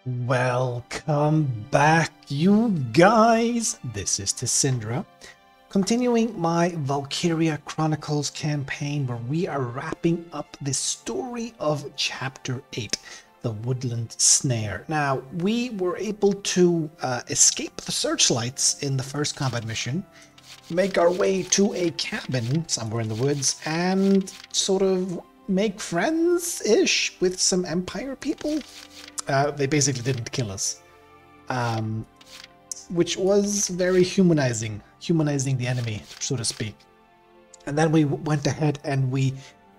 Welcome back, you guys! This is Tessindra, continuing my Valkyria Chronicles campaign where we are wrapping up the story of Chapter 8, the Woodland Snare. Now, we were able to escape the searchlights in the first combat mission, make our way to a cabin somewhere in the woods, and sort of make friends-ish with some Empire people. They basically didn't kill us, which was very humanizing the enemy, so to speak. And then we went ahead and we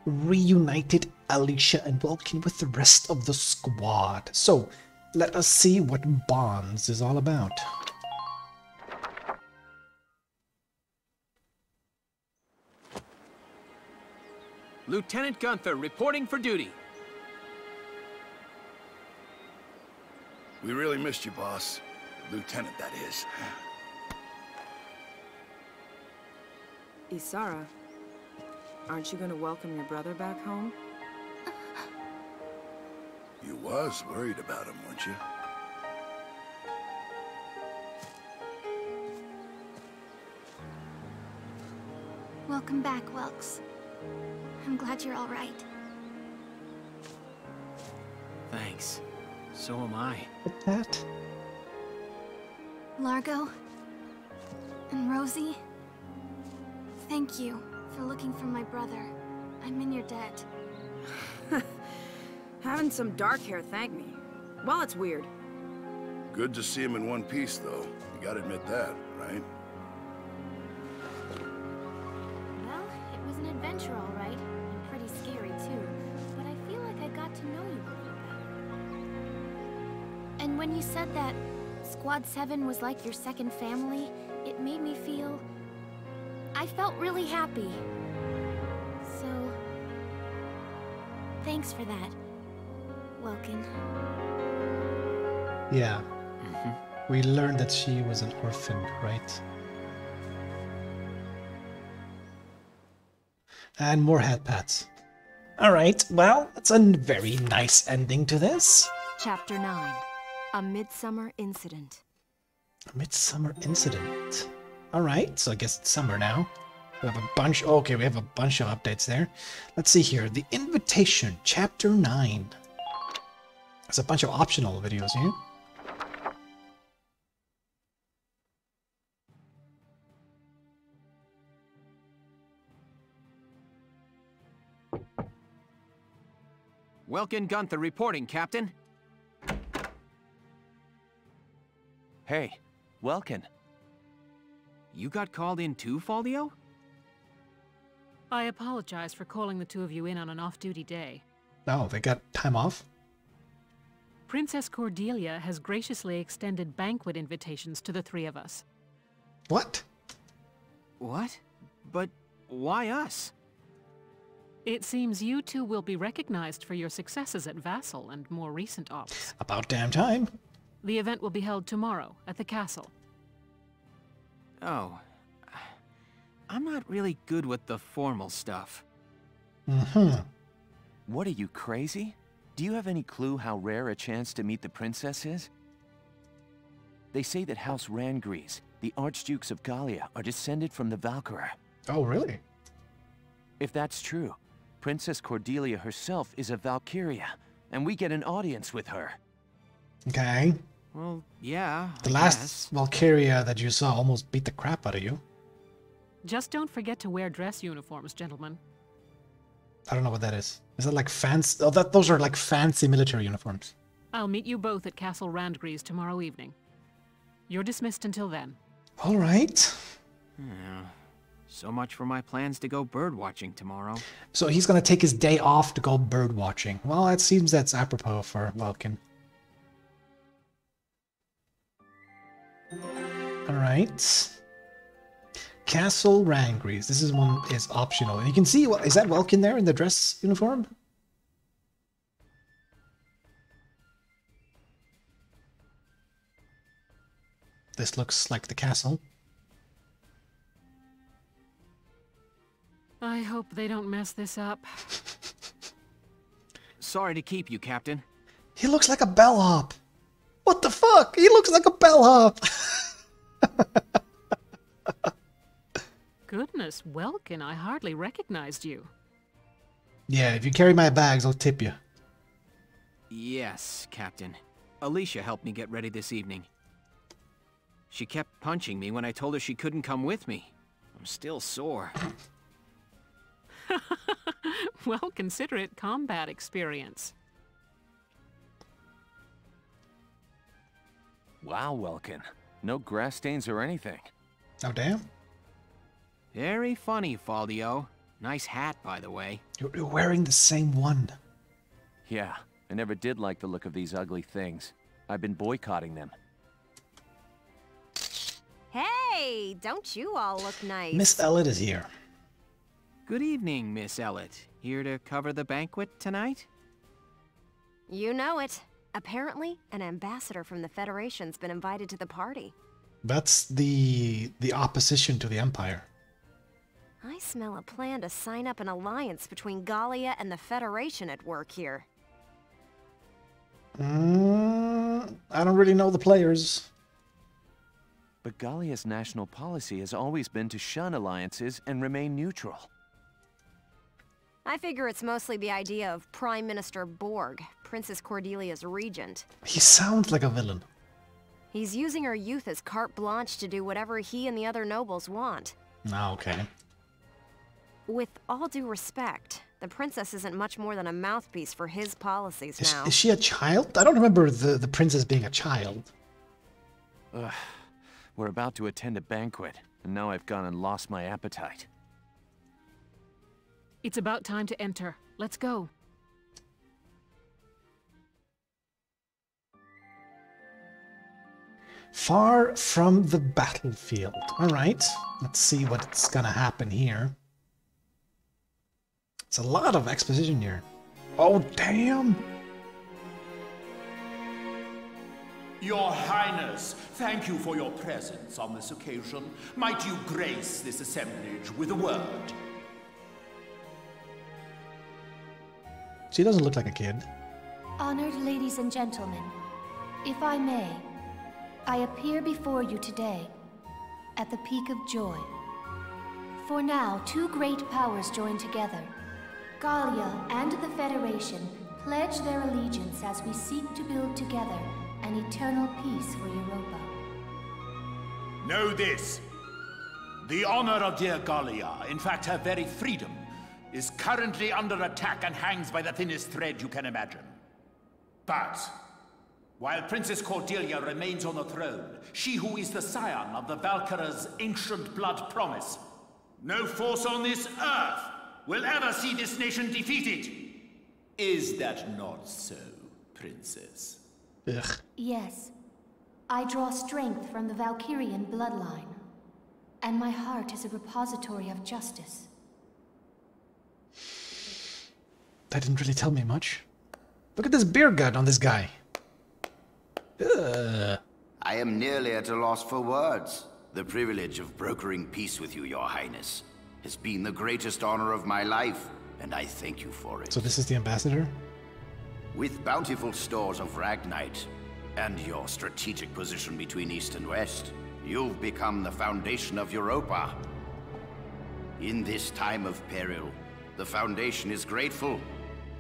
reunited Alicia and Vulcan with the rest of the squad. So let us see what Bonds is all about. Lieutenant Gunther reporting for duty. We really missed you, boss. Lieutenant, that is. Isara, aren't you going to welcome your brother back home? You was worried about him, weren't you? Welcome back, Welks. I'm glad you're all right. Thanks. So am I. With that, Largo and Rosie, thank you for looking for my brother. I'm in your debt. Having some dark hair thank me. Well, it's weird. Good to see him in one piece, though. You gotta admit that, right? Well, it was an adventure, all right. And pretty scary, too. But I feel like I got to know you a little better. And when you said that Squad 7 was like your second family, it made me feel... I felt really happy. So... thanks for that, Welkin. yeah. We learned that she was an orphan, right? And more head pats. Alright, well, that's a very nice ending to this. Chapter 9. A Midsummer Incident. A Midsummer Incident. Alright, so I guess it's summer now. We have a bunch... okay, we have a bunch of updates there. Let's see here. The Invitation, Chapter 9. There's a bunch of optional videos here. Welkin Gunther reporting, Captain. Hey, Welkin. You got called in too, Faldio? I apologize for calling the two of you in on an off-duty day. Oh, they got time off? Princess Cordelia has graciously extended banquet invitations to the three of us. What? What? But why us? It seems you two will be recognized for your successes at Vassal and more recent ops. About damn time. The event will be held tomorrow at the castle. Oh. I'm not really good with the formal stuff. What are you, crazy? Do you have any clue how rare a chance to meet the princess is? They say that House Rangries, the Archdukes of Gallia, are descended from the Valkyria. Oh, really? If that's true, Princess Cordelia herself is a Valkyria, and we get an audience with her. Okay. Well, yeah, The I last guess. Valkyria that you saw almost beat the crap out of you. Just don't forget to wear dress uniforms, gentlemen. I don't know what that is. Is that like fancy? Oh, those are like fancy military uniforms. I'll meet you both at Castle Randgries tomorrow evening. You're dismissed until then. All right. Yeah. So much for my plans to go bird watching tomorrow. So he's gonna take his day off to go bird watching. Well, it seems that's apropos for Vulcan. All right. Castle Rangries. This one is optional. And you can see, is that Welkin there in the dress uniform? This looks like the castle. I hope they don't mess this up. Sorry to keep you, Captain. He looks like a bellhop. What the fuck? He looks like a bellhop. Goodness, Welkin, I hardly recognized you. Yeah, if you carry my bags, I'll tip you. Yes, Captain. Alicia helped me get ready this evening. She kept punching me when I told her she couldn't come with me. I'm still sore. Well, consider it combat experience. Wow, Welkin. No grass stains or anything. Oh, damn. Very funny, Faldio. Nice hat, by the way. You're wearing the same one. Yeah, I never did like the look of these ugly things. I've been boycotting them. Hey, don't you all look nice? Miss Elliot is here. Good evening, Miss Elliot. Here to cover the banquet tonight? You know it. Apparently, an ambassador from the Federation's been invited to the party. That's the opposition to the Empire. I smell a plan to sign up an alliance between Gallia and the Federation at work here. I don't really know the players. But Gallia's national policy has always been to shun alliances and remain neutral. I figure it's mostly the idea of Prime Minister Borg, Princess Cordelia's regent. He sounds like a villain. He's using her youth as carte blanche to do whatever he and the other nobles want. Oh, okay. With all due respect, the princess isn't much more than a mouthpiece for his policies now. Is she a child? I don't remember the princess being a child. Ugh. We're about to attend a banquet, and now I've gone and lost my appetite. It's about time to enter. Let's go. Far from the battlefield. Alright, let's see what's gonna happen here. It's a lot of exposition here. Oh, damn! Your Highness, thank you for your presence on this occasion. Might you grace this assemblage with a word? She doesn't look like a kid. Honored ladies and gentlemen, if I may, I appear before you today at the peak of joy. For now, two great powers join together. Gallia and the Federation pledge their allegiance as we seek to build together an eternal peace for Europa. Know this. The honor of dear Gallia, in fact her very freedom, is currently under attack and hangs by the thinnest thread you can imagine. But while Princess Cordelia remains on the throne, she who is the scion of the Valkyria's ancient blood promise, no force on this earth will ever see this nation defeated. Is that not so, Princess? Ugh. Yes, I draw strength from the Valkyrian bloodline, and my heart is a repository of justice. That didn't really tell me much. Look at this beer gut on this guy. Ugh. I am nearly at a loss for words. The privilege of brokering peace with you, Your Highness, has been the greatest honor of my life, and I thank you for it. So this is the ambassador? With bountiful stores of Ragnite, and your strategic position between East and West, you've become the foundation of Europa. In this time of peril, the Foundation is grateful,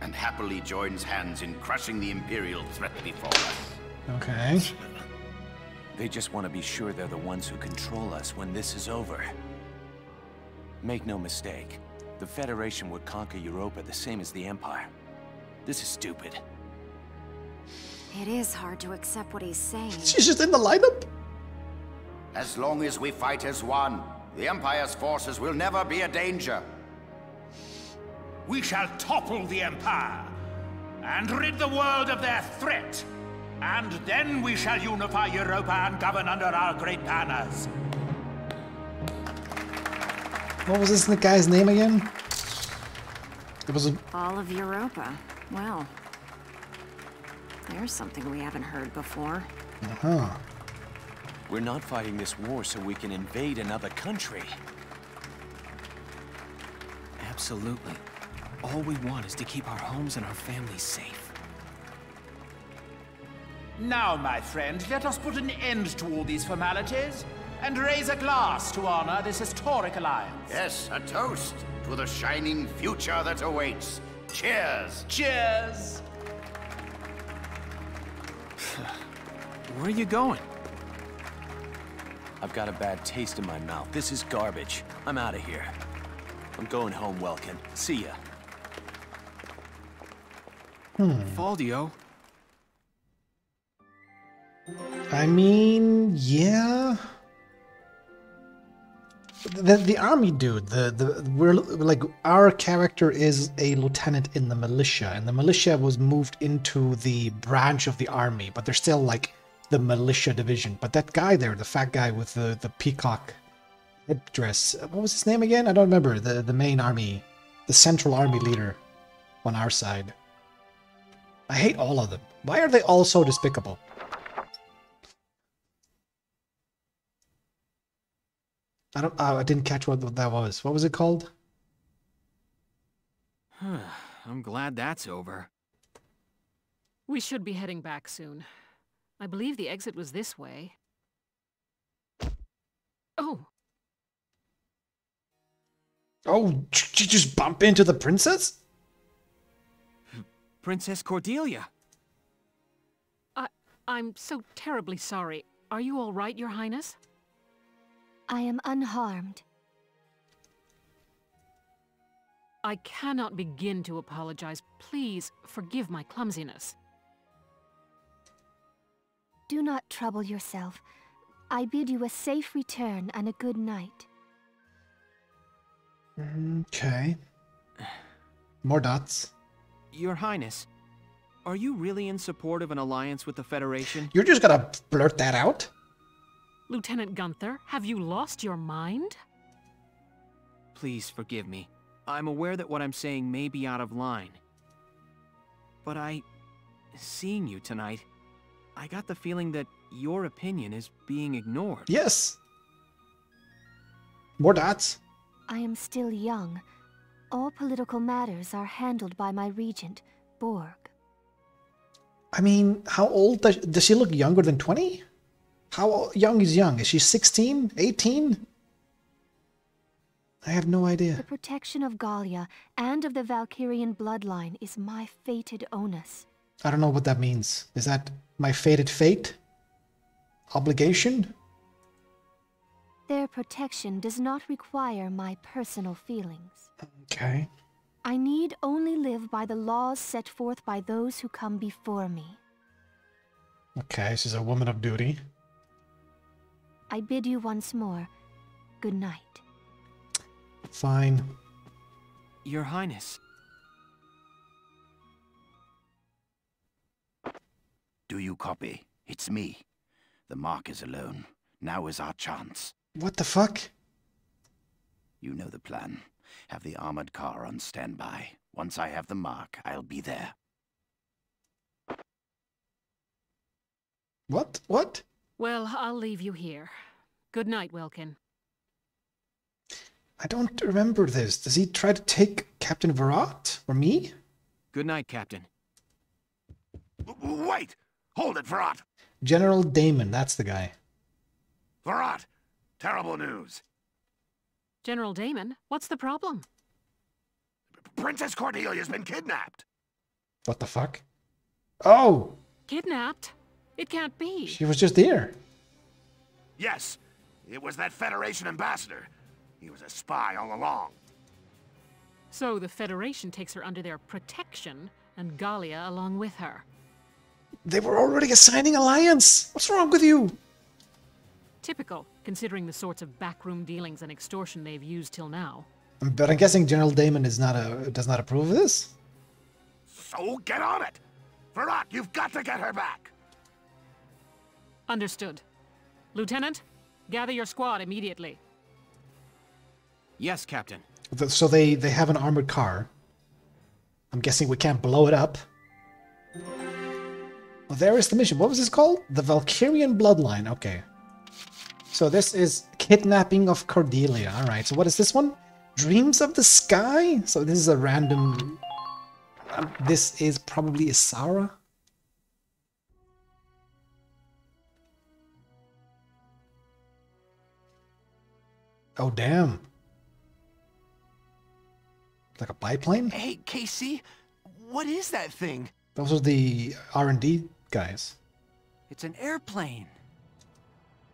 and happily joins hands in crushing the Imperial threat before us. Okay. They just want to be sure they're the ones who control us when this is over. Make no mistake, the Federation would conquer Europa the same as the Empire. This is stupid. It is hard to accept what he's saying. She's just in the lineup? As long as we fight as one, the Empire's forces will never be a danger. We shall topple the Empire and rid the world of their threat. And then we shall unify Europa and govern under our great banners. What was this guy's name again? It was a... All of Europa. Well, there's something we haven't heard before. Uh-huh. We're not fighting this war so we can invade another country. Absolutely. All we want is to keep our homes and our families safe. Now, my friend, let us put an end to all these formalities and raise a glass to honor this historic alliance. Yes, a toast to the shining future that awaits. Cheers! Cheers! Where are you going? I've got a bad taste in my mouth. This is garbage. I'm out of here. I'm going home, Welkin. See ya. Faldio? I mean, yeah. The army dude, we're like, our character is a lieutenant in the militia, and the militia was moved into the branch of the army, but they're still like the militia division. But that guy there, the fat guy with the peacock headdress, what was his name again? I don't remember. The main army, the central army leader on our side. I hate all of them. Why are they all so despicable? I didn't catch what that was. What was it called? I'm glad that's over. We should be heading back soon. I believe the exit was this way. Oh! Oh, did you just bump into the princess? Princess Cordelia! I'm so terribly sorry. Are you all right, Your Highness? I am unharmed. I cannot begin to apologize. Please forgive my clumsiness. Do not trouble yourself. I bid you a safe return and a good night. Okay. More dots. Your Highness, are you really in support of an alliance with the Federation? You're just gonna blurt that out? Lieutenant Gunther, have you lost your mind? Please forgive me. I'm aware that what I'm saying may be out of line. But seeing you tonight, I got the feeling that your opinion is being ignored. Yes. More dots. I am still young. All political matters are handled by my regent, Borg. I mean, how old does she look younger than 20? How young is young? Is she 16? 18? I have no idea. The protection of Gallia and of the Valkyrian bloodline is my fated onus. I don't know what that means. Is that my fated fate? Obligation? Their protection does not require my personal feelings. Okay. I need only live by the laws set forth by those who come before me. Okay, she's a woman of duty. I bid you once more, good night. Fine. Your Highness. Do you copy? It's me. The mark is alone. Now is our chance. What the fuck? You know the plan. Have the armored car on standby. Once I have the mark, I'll be there. What? What? Well, I'll leave you here. Good night, Welkin. I don't remember this. Does he try to take Captain Varrot? Or me? Good night, Captain. Wait! Hold it, Varrot! General Damon, that's the guy. Varrot! Terrible news. General Damon, what's the problem? Princess Cordelia's been kidnapped. What the fuck? Oh! Kidnapped? It can't be. She was just here. Yes, it was that Federation ambassador. He was a spy all along. So the Federation takes her under their protection, and Gallia along with her. They were already assigning alliance. What's wrong with you? Typical, considering the sorts of backroom dealings and extortion they've used till now. But I'm guessing General Damon does not approve of this? So get on it! Varrot, you've got to get her back! Understood. Lieutenant, gather your squad immediately. Yes, Captain. So they have an armored car. I'm guessing we can't blow it up. Well, there is the mission. What was this called? The Valkyrian Bloodline. Okay. So this is Kidnapping of Cordelia. Alright, so what is this one? Dreams of the Sky? So this is a random... this is probably Isara? Oh, damn. Like a biplane? Hey, Casey, what is that thing? Those are the R&D guys. It's an airplane.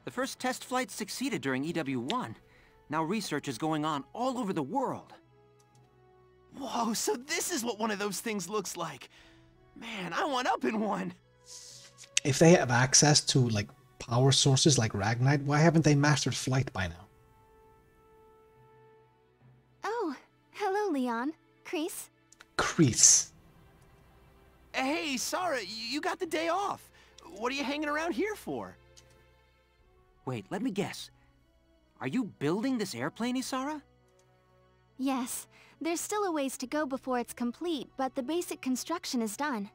The first test flight succeeded during EW1. Now research is going on all over the world. Whoa, so this is what one of those things looks like. Man, I want up in one. If they have access to, like, power sources like Ragnite, why haven't they mastered flight by now? Oh, hello, Leon. Kreese. Kreese. Hey, Sarah, you got the day off. What are you hanging around here for? Wait, let me guess. Are you building this airplane, Isara? Yes, there's still a ways to go before it's complete, but the basic construction is done.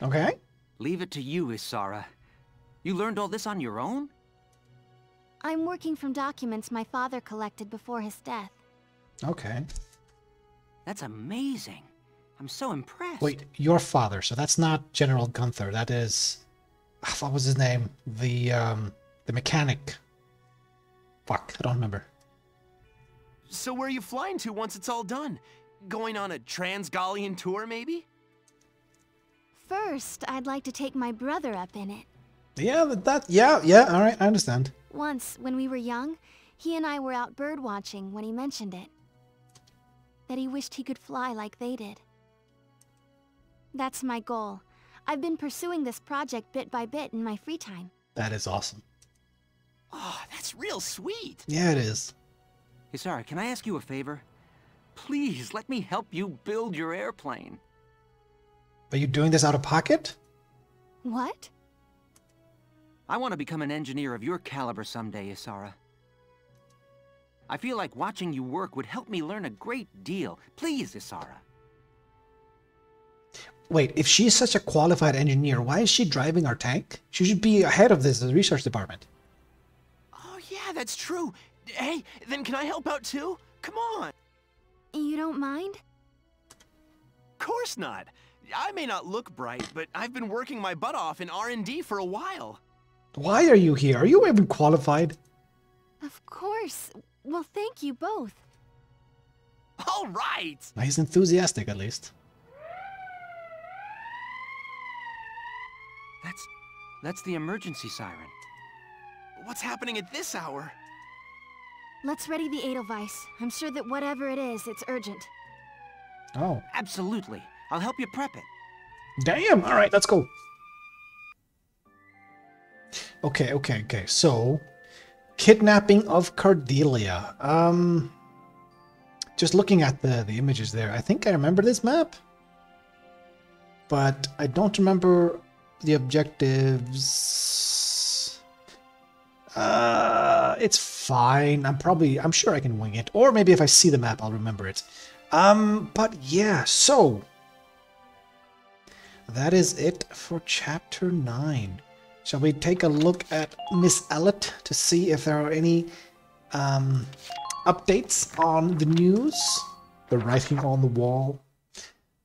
Okay. Leave it to you, Isara. You learned all this on your own? I'm working from documents my father collected before his death. Okay. That's amazing. I'm so impressed. Wait, your father. So that's not General Gunther. That is... what was his name? The mechanic. Fuck, I don't remember. So where are you flying to once it's all done? Going on a Trans-Gallian tour, maybe? First, I'd like to take my brother up in it. Yeah, all right, I understand. Once, when we were young, he and I were out bird watching when he mentioned it. That he wished he could fly like they did. That's my goal. I've been pursuing this project bit by bit in my free time. That is awesome. Oh, that's real sweet. Yeah, it is. Isara, can I ask you a favor? Please, let me help you build your airplane. Are you doing this out of pocket? What? I want to become an engineer of your caliber someday, Isara. I feel like watching you work would help me learn a great deal. Please, Isara. Wait, if she's such a qualified engineer, why is she driving our tank? She should be ahead of this research department. Oh, yeah, that's true. Hey, then can I help out too? Come on. You don't mind? Of course not. I may not look bright, but I've been working my butt off in R&D for a while. Why are you here? Are you even qualified? Of course. Well, thank you both. All right. He's enthusiastic, at least. That's the emergency siren. What's happening at this hour? Let's ready the Edelweiss. I'm sure that whatever it is, it's urgent. Oh. Absolutely. I'll help you prep it. Damn! Alright, let's go. Okay. So, kidnapping of Cordelia. Just looking at the images there, I think I remember this map. But I don't remember the objectives. It's fine. I'm sure I can wing it. Or maybe if I see the map, I'll remember it. But yeah, so that is it for chapter 9. Shall we take a look at Miss Ellet to see if there are any updates on the news? The writing on the wall.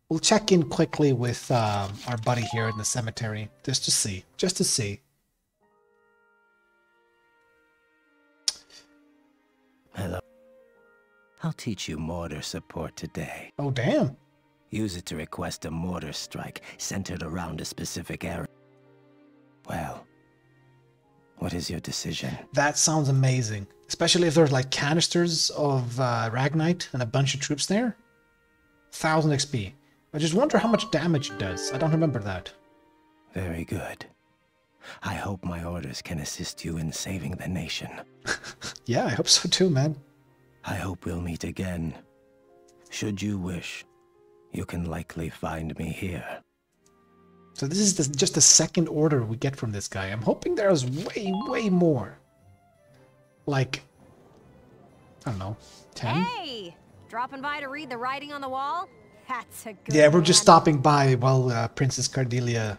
We'll check in quickly with our buddy here in the cemetery, just to see. Hello. I'll teach you mortar support today. Oh, damn. Use it to request a mortar strike centered around a specific area. Well, what is your decision? That sounds amazing. Especially if there's like canisters of Ragnite and a bunch of troops there. 1000 XP. I just wonder how much damage it does. I don't remember that. Very good. I hope my orders can assist you in saving the nation. Yeah, I hope so too, man. I hope we'll meet again. Should you wish, you can likely find me here. So this is just the second order we get from this guy. I'm hoping there's way more. Like, I don't know, 10? Hey! Dropping by to read the writing on the wall? That's a good Yeah, we're just man. stopping by while Princess Cordelia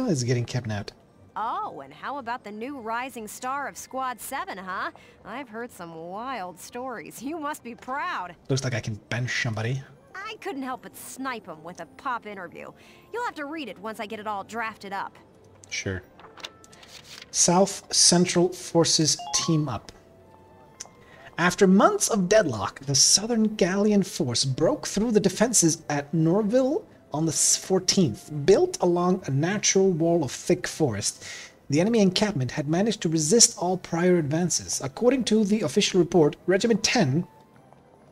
is getting kidnapped. Oh, and how about the new rising star of Squad 7, huh? I've heard some wild stories. You must be proud. Looks like I can bench somebody. I couldn't help but snipe him with a pop interview. You'll have to read it once I get it all drafted up. Sure. South Central Forces team up. After months of deadlock, the Southern Gallian force broke through the defenses at Norville on the 14th. Built along a natural wall of thick forest, the enemy encampment had managed to resist all prior advances. According to the official report, Regiment 10,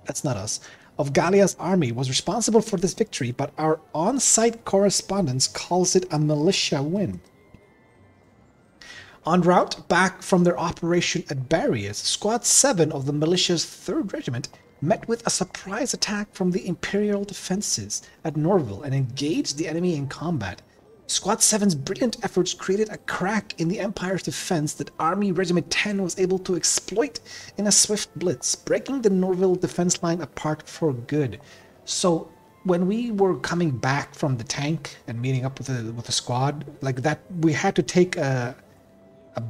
that's not us, of Gallia's army was responsible for this victory, but our on-site correspondence calls it a militia win. En route back from their operation at Barriers, Squad 7 of the militia's 3rd Regiment met with a surprise attack from the Imperial defenses at Norville and engaged the enemy in combat. Squad 7's brilliant efforts created a crack in the Empire's defense that Army Regiment 10 was able to exploit in a swift blitz, breaking the Norville defense line apart for good. So when we were coming back from the tank and meeting up with the squad, like that, we had to take a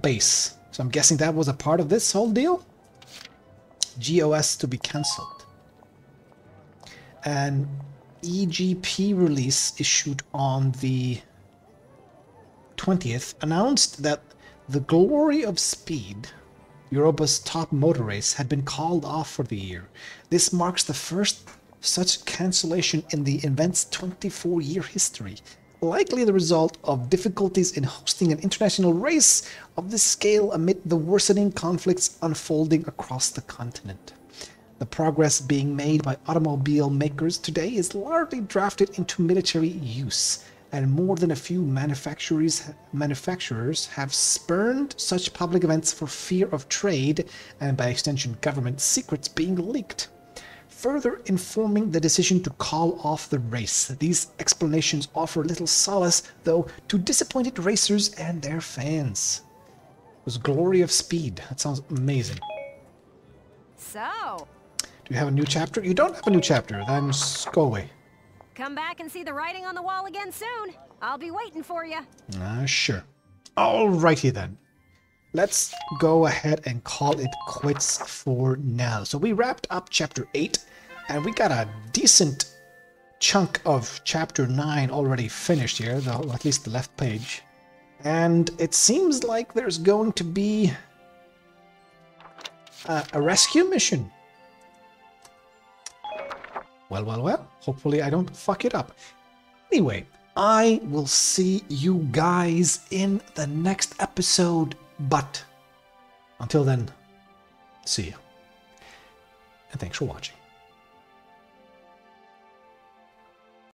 base. So I'm guessing that was a part of this whole deal? GOS to be cancelled. An EGP release issued on the 20th announced that the Glory of Speed, Europa's top motor race, had been called off for the year. This marks the first such cancellation in the event's 24-year history, likely the result of difficulties in hosting an international race of this scale amid the worsening conflicts unfolding across the continent. The progress being made by automobile makers today is largely drafted into military use, and more than a few manufacturers have spurned such public events for fear of trade, and by extension government secrets being leaked, further informing the decision to call off the race. These explanations offer little solace, though, to disappointed racers and their fans. It was Glory of Speed. That sounds amazing. So, do you have a new chapter? You don't have a new chapter. Then go away. come back and see the writing on the wall again soon. I'll be waiting for you. Sure. Alrighty then. Let's go ahead and call it quits for now. So we wrapped up chapter 8, and we got a decent chunk of chapter 9 already finished here, though, at least the left page. And it seems like there's going to be a rescue mission. Well. Hopefully I don't fuck it up. Anyway, I will see you guys in the next episode. But until then, see you. And thanks for watching.